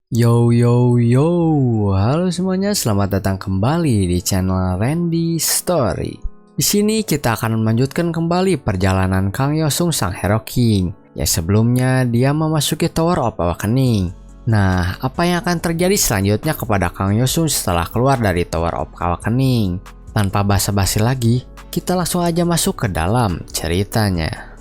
Yo yo yo, halo semuanya, selamat datang kembali di channel Randy Story. Di sini kita akan melanjutkan kembali perjalanan Kang Yosung sang Hero King. Ya sebelumnya dia memasuki Tower of Awakening. Nah, apa yang akan terjadi selanjutnya kepada Kang Yosung setelah keluar dari Tower of Awakening? Tanpa basa-basi lagi, kita langsung aja masuk ke dalam ceritanya.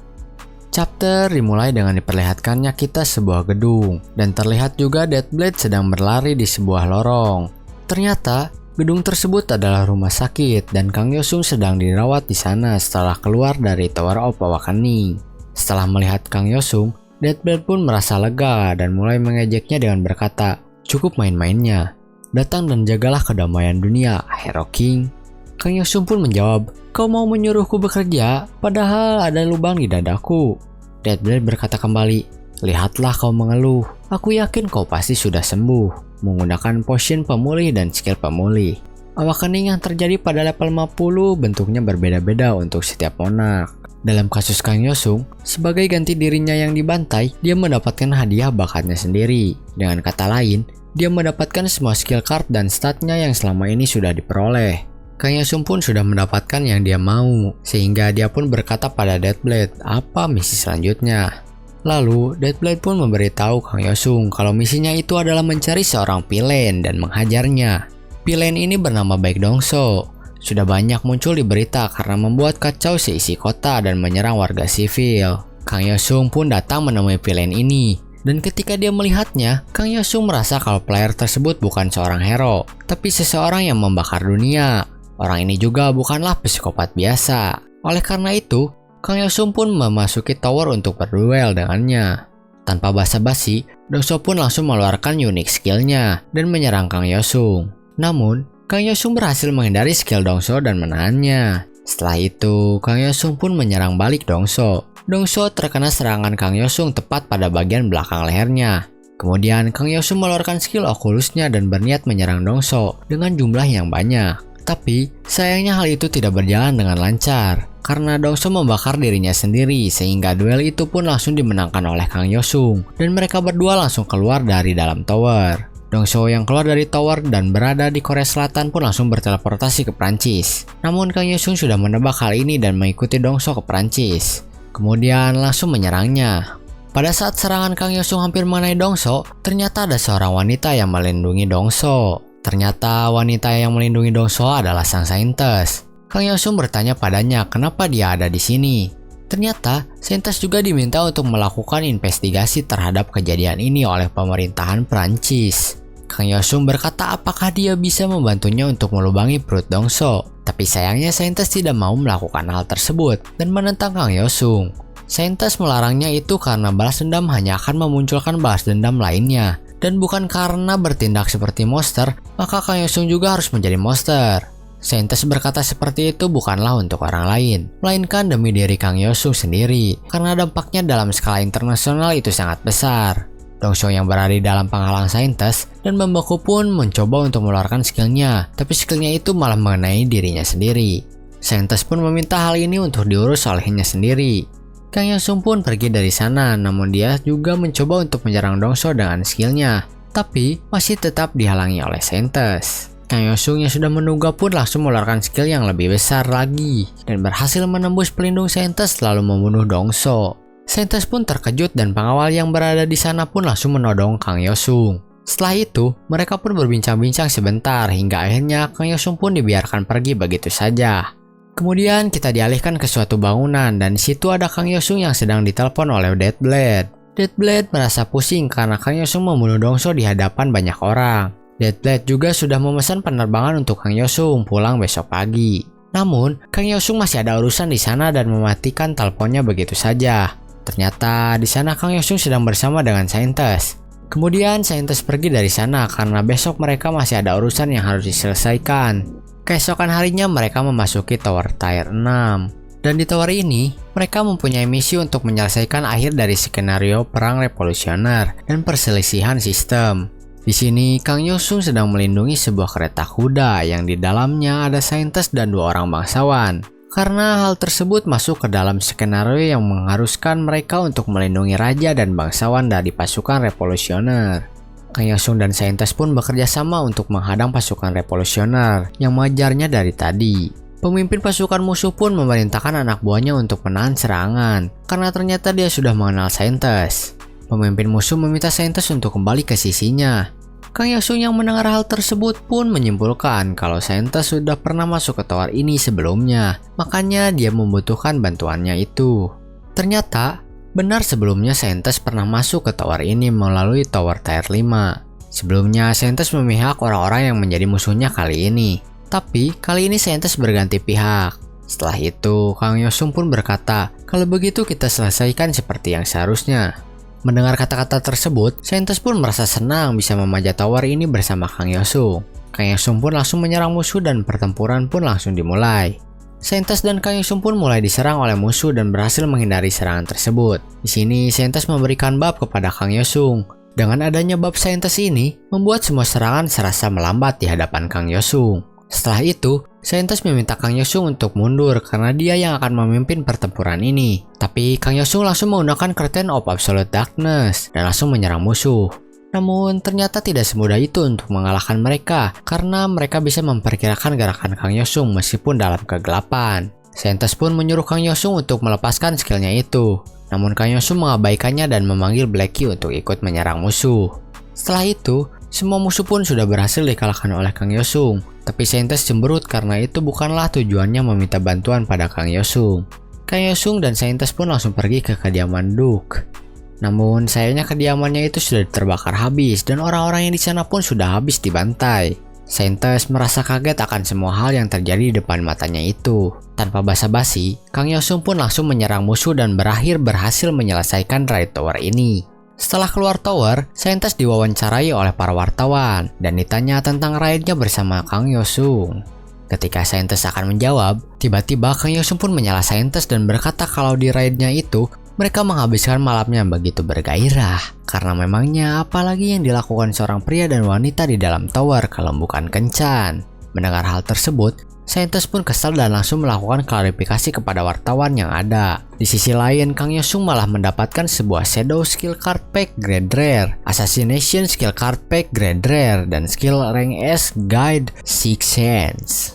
Chapter dimulai dengan diperlihatkannya kita sebuah gedung, dan terlihat juga Deathblade sedang berlari di sebuah lorong. Ternyata, gedung tersebut adalah rumah sakit dan Kang Yosung sedang dirawat di sana setelah keluar dari Tower of Awakening. Setelah melihat Kang Yosung, Deathblade pun merasa lega dan mulai mengejeknya dengan berkata, "Cukup main-mainnya. Datang dan jagalah kedamaian dunia, Hero King." Kang Yosung pun menjawab, "Kau mau menyuruhku bekerja? Padahal ada lubang di dadaku." Deathblade berkata kembali, "Lihatlah kau mengeluh. Aku yakin kau pasti sudah sembuh menggunakan potion pemulih dan skill pemulih. Awakening yang terjadi pada level 50 bentuknya berbeda-beda untuk setiap monarch. Dalam kasus Kang Yosung, sebagai ganti dirinya yang dibantai, dia mendapatkan hadiah bakatnya sendiri. Dengan kata lain, dia mendapatkan semua skill card dan statnya yang selama ini sudah diperoleh. Kang Yosung pun sudah mendapatkan yang dia mau, sehingga dia pun berkata pada Deathblade apa misi selanjutnya. Lalu, Deathblade pun memberitahu Kang Yosung kalau misinya itu adalah mencari seorang villain dan menghajarnya. Villain ini bernama Baek Dongso. Sudah banyak muncul di berita karena membuat kacau seisi kota dan menyerang warga sivil. Kang Yosung pun datang menemui villain ini. Dan ketika dia melihatnya, Kang Yosung merasa kalau player tersebut bukan seorang hero, tapi seseorang yang membakar dunia. Orang ini juga bukanlah psikopat biasa. Oleh karena itu, Kang Yosung pun memasuki tower untuk berduel dengannya. Tanpa basa-basi, Dongso pun langsung mengeluarkan unik skillnya dan menyerang Kang Yosung. Namun, Kang Yosung berhasil menghindari skill Dongso dan menahannya. Setelah itu, Kang Yosung pun menyerang balik Dongso. Dongso terkena serangan Kang Yosung tepat pada bagian belakang lehernya. Kemudian, Kang Yosung mengeluarkan skill okulusnya dan berniat menyerang Dongso dengan jumlah yang banyak. Tapi, sayangnya hal itu tidak berjalan dengan lancar, karena Dongso membakar dirinya sendiri sehingga duel itu pun langsung dimenangkan oleh Kang Yosung, dan mereka berdua langsung keluar dari dalam tower. Dongso yang keluar dari tower dan berada di Korea Selatan pun langsung berteleportasi ke Prancis. Namun Kang Yosung sudah menebak hal ini dan mengikuti Dongso ke Prancis. Kemudian langsung menyerangnya. Pada saat serangan Kang Yosung hampir mengenai Dongso, ternyata ada seorang wanita yang melindungi Dongso. Ternyata wanita yang melindungi Dongso adalah sang saintes. Kang Yosung bertanya padanya kenapa dia ada di sini. Ternyata saintes juga diminta untuk melakukan investigasi terhadap kejadian ini oleh pemerintahan Prancis. Kang Yosung berkata apakah dia bisa membantunya untuk melubangi perut Dongso. Tapi sayangnya saintes tidak mau melakukan hal tersebut dan menentang Kang Yosung. Saintes melarangnya itu karena balas dendam hanya akan memunculkan balas dendam lainnya. Dan bukan karena bertindak seperti monster, maka Kang Yosung juga harus menjadi monster. Saintes berkata seperti itu bukanlah untuk orang lain, melainkan demi diri Kang Yosung sendiri, karena dampaknya dalam skala internasional itu sangat besar. Dongso yang berada di dalam penghalang saintes dan membeku pun mencoba untuk mengeluarkan skillnya, tapi skillnya itu malah mengenai dirinya sendiri. Saintes pun meminta hal ini untuk diurus olehnya sendiri. Kang Yosung pun pergi dari sana, namun dia juga mencoba untuk menyerang Dongso dengan skillnya, tapi masih tetap dihalangi oleh saintes. Kang Yosung yang sudah menduga pun langsung mengeluarkan skill yang lebih besar lagi, dan berhasil menembus pelindung saintes lalu membunuh Dongso. Saintes pun terkejut dan pengawal yang berada di sana pun langsung menodong Kang Yosung. Setelah itu, mereka pun berbincang-bincang sebentar hingga akhirnya Kang Yosung pun dibiarkan pergi begitu saja. Kemudian kita dialihkan ke suatu bangunan dan di situ ada Kang Yosung yang sedang ditelepon oleh Deathblade. Deathblade merasa pusing karena Kang Yosung membunuh Dongso di hadapan banyak orang. Deathblade juga sudah memesan penerbangan untuk Kang Yosung pulang besok pagi. Namun, Kang Yosung masih ada urusan di sana dan mematikan teleponnya begitu saja. Ternyata di sana Kang Yosung sedang bersama dengan saintes. Kemudian saintes pergi dari sana karena besok mereka masih ada urusan yang harus diselesaikan. Keesokan harinya mereka memasuki Tower Tier 6. Dan di tower ini, mereka mempunyai misi untuk menyelesaikan akhir dari skenario perang revolusioner dan perselisihan sistem. Di sini, Kang Yosung sedang melindungi sebuah kereta kuda yang di dalamnya ada saintes dan 2 orang bangsawan. Karena hal tersebut masuk ke dalam skenario yang mengharuskan mereka untuk melindungi raja dan bangsawan dari pasukan revolusioner. Kang Yosung dan saintis pun bekerja sama untuk menghadang pasukan revolusioner yang mengejarnya dari tadi. Pemimpin pasukan musuh pun memerintahkan anak buahnya untuk menahan serangan, karena ternyata dia sudah mengenal saintis. Pemimpin musuh meminta saintis untuk kembali ke sisinya. Kang Yosung yang mendengar hal tersebut pun menyimpulkan kalau saintis sudah pernah masuk ke tower ini sebelumnya, makanya dia membutuhkan bantuannya itu. Ternyata, benar sebelumnya saintis pernah masuk ke tower ini melalui tower tier 5. Sebelumnya saintis memihak orang-orang yang menjadi musuhnya kali ini. Tapi kali ini saintis berganti pihak. Setelah itu, Kang Yosung pun berkata, kalau begitu kita selesaikan seperti yang seharusnya. Mendengar kata-kata tersebut, saintis pun merasa senang bisa memanjat tower ini bersama Kang Yosung. Kang Yosung pun langsung menyerang musuh dan pertempuran pun langsung dimulai. Saintis dan Kang Yosung pun mulai diserang oleh musuh dan berhasil menghindari serangan tersebut. Di sini, saintis memberikan bab kepada Kang Yosung. Dengan adanya bab saintis ini, membuat semua serangan serasa melambat di hadapan Kang Yosung. Setelah itu, saintis meminta Kang Yosung untuk mundur karena dia yang akan memimpin pertempuran ini. Tapi Kang Yosung langsung menggunakan Curtain of Absolute Darkness dan langsung menyerang musuh. Namun ternyata tidak semudah itu untuk mengalahkan mereka karena mereka bisa memperkirakan gerakan Kang Yosung meskipun dalam kegelapan. Saintis pun menyuruh Kang Yosung untuk melepaskan skillnya itu. Namun Kang Yosung mengabaikannya dan memanggil Blackie untuk ikut menyerang musuh. Setelah itu, semua musuh pun sudah berhasil dikalahkan oleh Kang Yosung. Tapi saintis cemberut karena itu bukanlah tujuannya meminta bantuan pada Kang Yosung. Kang Yosung dan saintis pun langsung pergi ke kediaman Duke. Namun sayangnya kediamannya itu sudah terbakar habis dan orang-orang yang di sana pun sudah habis dibantai. Saintis merasa kaget akan semua hal yang terjadi di depan matanya itu. Tanpa basa-basi, Kang Yosung pun langsung menyerang musuh dan berhasil menyelesaikan raid tower ini. Setelah keluar tower, saintis diwawancarai oleh para wartawan dan ditanya tentang raidnya bersama Kang Yosung. Ketika saintis akan menjawab, tiba-tiba Kang Yosung pun menyela saintis dan berkata kalau di raidnya itu mereka menghabiskan malamnya begitu bergairah. Karena memangnya apalagi yang dilakukan seorang pria dan wanita di dalam tower kalau bukan kencan. Mendengar hal tersebut, saintis pun kesal dan langsung melakukan klarifikasi kepada wartawan yang ada. Di sisi lain, Kang Yosung malah mendapatkan sebuah Shadow Skill Card Pack Grade Rare, Assassination Skill Card Pack Grade Rare, dan Skill Rank S Guide Sixth Sense.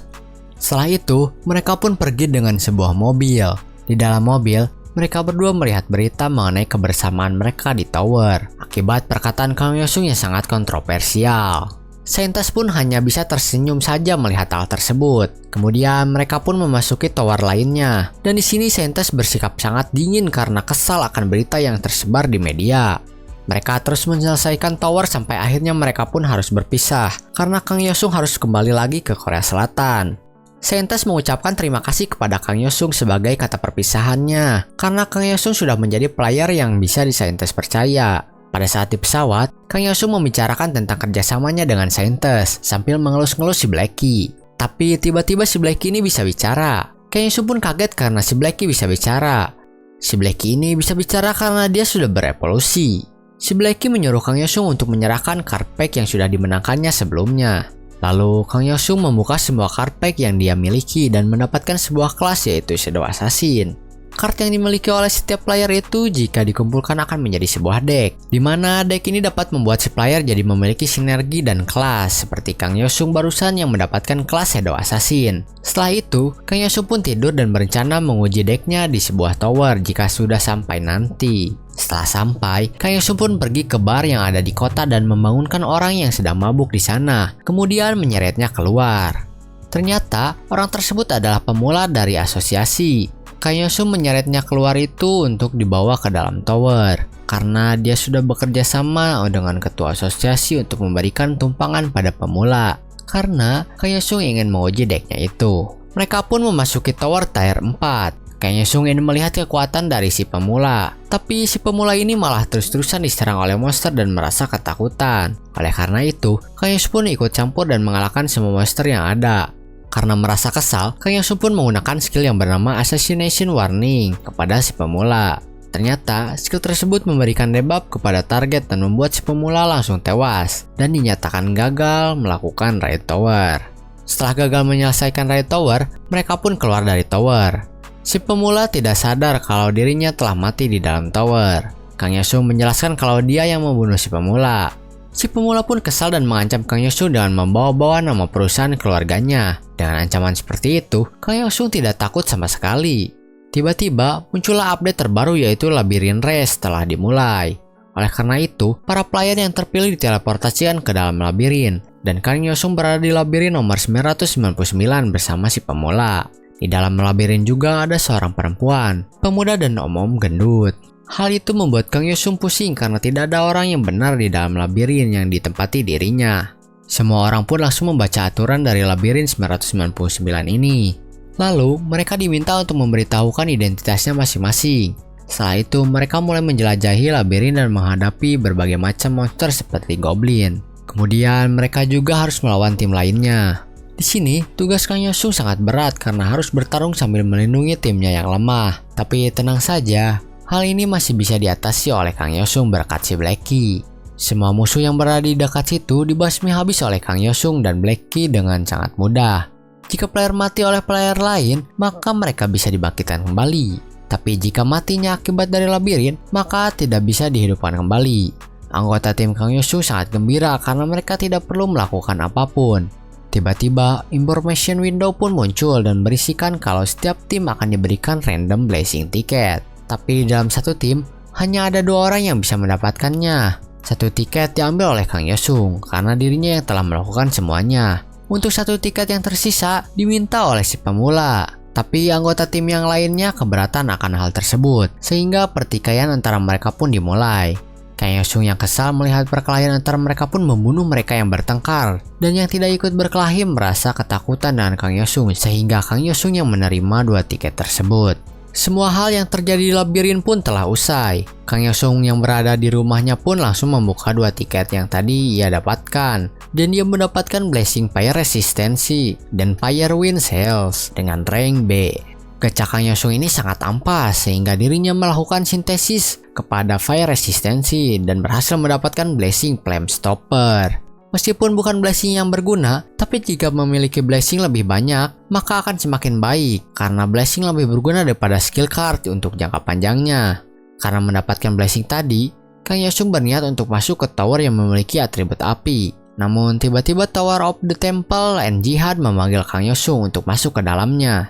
Setelah itu, mereka pun pergi dengan sebuah mobil. Di dalam mobil, mereka berdua melihat berita mengenai kebersamaan mereka di tower akibat perkataan Kang Yosung yang sangat kontroversial. Saintis pun hanya bisa tersenyum saja melihat hal tersebut. Kemudian mereka pun memasuki tower lainnya. Dan di sini saintis bersikap sangat dingin karena kesal akan berita yang tersebar di media. Mereka terus menyelesaikan tower sampai akhirnya mereka pun harus berpisah karena Kang Yosung harus kembali lagi ke Korea Selatan. Saintis mengucapkan terima kasih kepada Kang Yosung sebagai kata perpisahannya karena Kang Yosung sudah menjadi player yang bisa saintis percaya. Pada saat di pesawat, Kang Yosung membicarakan tentang kerjasamanya dengan saintis sambil mengelus-ngelus si Blackie. Tapi tiba-tiba si Blackie ini bisa bicara. Kang Yosung pun kaget karena si Blackie bisa bicara. Si Blackie ini bisa bicara karena dia sudah berevolusi. Si Blackie menyuruh Kang Yosung untuk menyerahkan card pack yang sudah dimenangkannya sebelumnya. Lalu Kang Yosung membuka semua card pack yang dia miliki dan mendapatkan sebuah kelas yaitu Shadow Assassin. Card yang dimiliki oleh setiap player itu jika dikumpulkan akan menjadi sebuah deck, di mana deck ini dapat membuat si player jadi memiliki sinergi dan kelas seperti Kang Yosung barusan yang mendapatkan kelas Shadow Assassin. Setelah itu, Kang Yosung pun tidur dan berencana menguji decknya di sebuah tower jika sudah sampai nanti. Setelah sampai, Kang Yosung pun pergi ke bar yang ada di kota dan membangunkan orang yang sedang mabuk di sana, kemudian menyeretnya keluar. Ternyata, orang tersebut adalah pemula dari asosiasi. Kang Yosung menyeretnya keluar itu untuk dibawa ke dalam tower, karena dia sudah bekerja sama dengan ketua asosiasi untuk memberikan tumpangan pada pemula, karena Kang Yosung ingin menguji decknya itu. Mereka pun memasuki tower tier 4. Kang Yosung ingin melihat kekuatan dari si pemula, tapi si pemula ini malah terus-terusan diserang oleh monster dan merasa ketakutan. Oleh karena itu, Kang Yosung pun ikut campur dan mengalahkan semua monster yang ada. Karena merasa kesal, Kang Yosung pun menggunakan skill yang bernama Assassination Warning kepada si pemula. Ternyata, skill tersebut memberikan debuff kepada target dan membuat si pemula langsung tewas dan dinyatakan gagal melakukan raid tower. Setelah gagal menyelesaikan raid tower, mereka pun keluar dari tower. Si pemula tidak sadar kalau dirinya telah mati di dalam tower. Kang Yosung menjelaskan kalau dia yang membunuh si pemula. Si pemula pun kesal dan mengancam Kang Yosung dengan membawa-bawa nama perusahaan keluarganya. Dengan ancaman seperti itu, Kang Yosung tidak takut sama sekali. Tiba-tiba muncullah update terbaru yaitu Labirin Race telah dimulai. Oleh karena itu, para player yang terpilih diteleportasikan ke dalam labirin. Dan Kang Yosung berada di labirin nomor 999 bersama si pemula. Di dalam labirin juga ada seorang perempuan, pemuda dan om-om gendut. Hal itu membuat Kang Yosung pusing karena tidak ada orang yang benar di dalam labirin yang ditempati dirinya. Semua orang pun langsung membaca aturan dari labirin 999 ini. Lalu, mereka diminta untuk memberitahukan identitasnya masing-masing. Setelah itu, mereka mulai menjelajahi labirin dan menghadapi berbagai macam monster seperti goblin. Kemudian, mereka juga harus melawan tim lainnya. Di sini, tugas Kang Yosung sangat berat karena harus bertarung sambil melindungi timnya yang lemah. Tapi tenang saja, hal ini masih bisa diatasi oleh Kang Yosung berkat si Blacky. Semua musuh yang berada di dekat situ dibasmi habis oleh Kang Yosung dan Blacky dengan sangat mudah. Jika player mati oleh player lain, maka mereka bisa dibangkitkan kembali. Tapi jika matinya akibat dari labirin, maka tidak bisa dihidupkan kembali. Anggota tim Kang Yosung sangat gembira karena mereka tidak perlu melakukan apapun. Tiba-tiba, information window pun muncul dan berisikan kalau setiap tim akan diberikan random blessing ticket. Tapi di dalam satu tim, hanya ada 2 orang yang bisa mendapatkannya. Satu tiket diambil oleh Kang Yosung karena dirinya yang telah melakukan semuanya. Untuk satu tiket yang tersisa, diminta oleh si pemula. Tapi anggota tim yang lainnya keberatan akan hal tersebut, sehingga pertikaian antara mereka pun dimulai. Kang Yosung yang kesal melihat perkelahian antara mereka pun membunuh mereka yang bertengkar. Dan yang tidak ikut berkelahi merasa ketakutan dengan Kang Yosung, sehingga Kang Yosung yang menerima 2 tiket tersebut. Semua hal yang terjadi di labirin pun telah usai. Kang Yosung yang berada di rumahnya pun langsung membuka 2 tiket yang tadi ia dapatkan. Dan dia mendapatkan Blessing Fire Resistency dan Fire Wind Sales dengan rank B. Gacha Kang Yosung ini sangat ampas sehingga dirinya melakukan sintesis kepada Fire Resistency dan berhasil mendapatkan Blessing Flame Stopper. Meskipun bukan blessing yang berguna, tapi jika memiliki blessing lebih banyak, maka akan semakin baik karena blessing lebih berguna daripada skill card untuk jangka panjangnya. Karena mendapatkan blessing tadi, Kang Yosung berniat untuk masuk ke tower yang memiliki atribut api. Namun tiba-tiba Tower of the Temple and Jihad memanggil Kang Yosung untuk masuk ke dalamnya.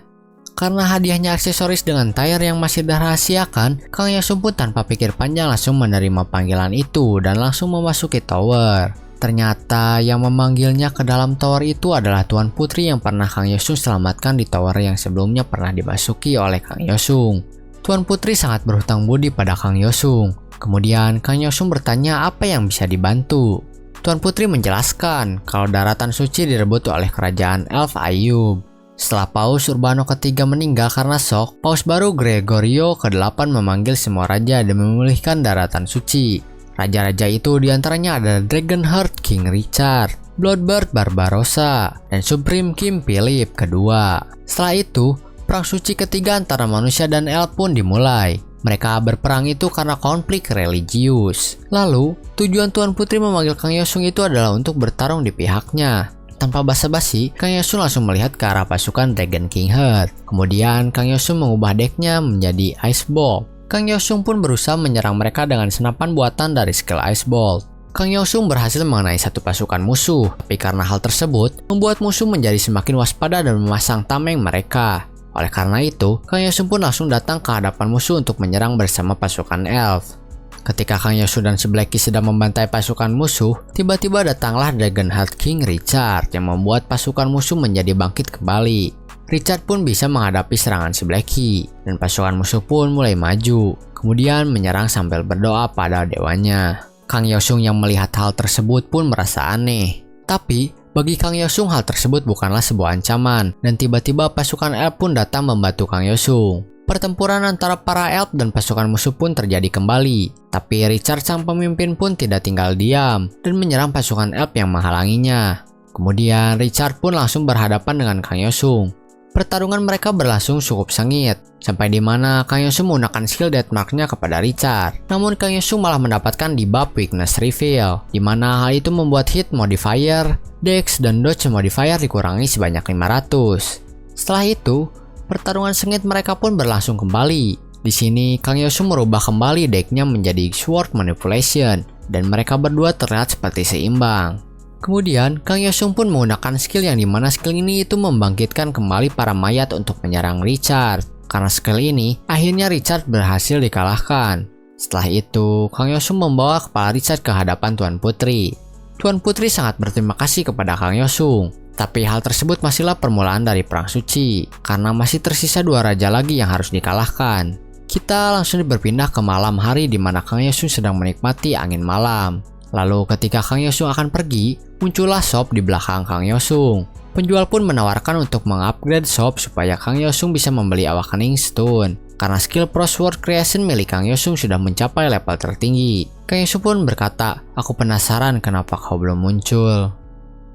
Karena hadiahnya aksesoris dengan tire yang masih dirahasiakan, Kang Yosung pun tanpa pikir panjang langsung menerima panggilan itu dan langsung memasuki tower. Ternyata yang memanggilnya ke dalam tower itu adalah Tuan Putri yang pernah Kang Yosung selamatkan di tower yang sebelumnya pernah dimasuki oleh Kang Yosung. Tuan Putri sangat berhutang budi pada Kang Yosung. Kemudian Kang Yosung bertanya apa yang bisa dibantu. Tuan Putri menjelaskan kalau daratan suci direbut oleh kerajaan Elf Ayub. Setelah Paus Urbano III meninggal karena shock, Paus baru Gregorio ke-8 memanggil semua raja dan memulihkan daratan suci. Raja-raja itu diantaranya adalah Dragonheart King Richard, Bloodbird Barbarossa, dan Supreme King Philip II. Setelah itu, perang suci ketiga antara manusia dan elf pun dimulai. Mereka berperang itu karena konflik religius. Lalu, tujuan Tuan Putri memanggil Kang Yosung itu adalah untuk bertarung di pihaknya. Tanpa basa-basi, Kang Yosung langsung melihat ke arah pasukan Dragon King Heart. Kemudian, Kang Yosung mengubah decknya menjadi Ice Bolt. Kang Yosung pun berusaha menyerang mereka dengan senapan buatan dari skill Ice Bolt. Kang Yosung berhasil mengenai satu pasukan musuh, tapi karena hal tersebut, membuat musuh menjadi semakin waspada dan memasang tameng mereka. Oleh karena itu, Kang Yosung pun langsung datang ke hadapan musuh untuk menyerang bersama pasukan elf. Ketika Kang Yosung dan si Blacky sedang membantai pasukan musuh, tiba-tiba datanglah Dragonheart King Richard yang membuat pasukan musuh menjadi bangkit kembali. Richard pun bisa menghadapi serangan si Blacky, dan pasukan musuh pun mulai maju, kemudian menyerang sambil berdoa pada dewanya. Kang Yosung yang melihat hal tersebut pun merasa aneh. Tapi, bagi Kang Yosung hal tersebut bukanlah sebuah ancaman, dan tiba-tiba pasukan elf pun datang membantu Kang Yosung. Pertempuran antara para elf dan pasukan musuh pun terjadi kembali, tapi Richard sang pemimpin pun tidak tinggal diam, dan menyerang pasukan elf yang menghalanginya. Kemudian Richard pun langsung berhadapan dengan Kang Yosung. Pertarungan mereka berlangsung cukup sengit, sampai di mana Kang Yosung menggunakan skill Deathmark-nya kepada Richard. Namun Kang Yosung malah mendapatkan debuff Weakness Reveal, di mana hal itu membuat hit modifier, dex, dan dodge modifier dikurangi sebanyak 500. Setelah itu, pertarungan sengit mereka pun berlangsung kembali. Di sini Kang Yosung merubah kembali decknya menjadi Sword Manipulation, dan mereka berdua terlihat seperti seimbang. Kemudian, Kang Yosung pun menggunakan skill yang dimana skill ini itu membangkitkan kembali para mayat untuk menyerang Richard. Karena skill ini, akhirnya Richard berhasil dikalahkan. Setelah itu, Kang Yosung membawa kepala Richard ke hadapan Tuan Putri. Tuan Putri sangat berterima kasih kepada Kang Yosung. Tapi hal tersebut masihlah permulaan dari perang suci, karena masih tersisa 2 raja lagi yang harus dikalahkan. Kita langsung berpindah ke malam hari di mana Kang Yosung sedang menikmati angin malam. Lalu ketika Kang Yosung akan pergi, muncullah shop di belakang Kang Yosung. Penjual pun menawarkan untuk mengupgrade shop supaya Kang Yosung bisa membeli Awakening Stone. Karena skill Pro Sword Creation milik Kang Yosung sudah mencapai level tertinggi. Kang Yosung pun berkata, "Aku penasaran kenapa kau belum muncul."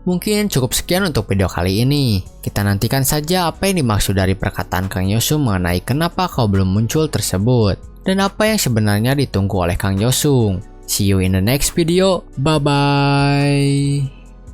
Mungkin cukup sekian untuk video kali ini. Kita nantikan saja apa yang dimaksud dari perkataan Kang Yosung mengenai kenapa kau belum muncul tersebut. Dan apa yang sebenarnya ditunggu oleh Kang Yosung. See you in the next video. Bye-bye.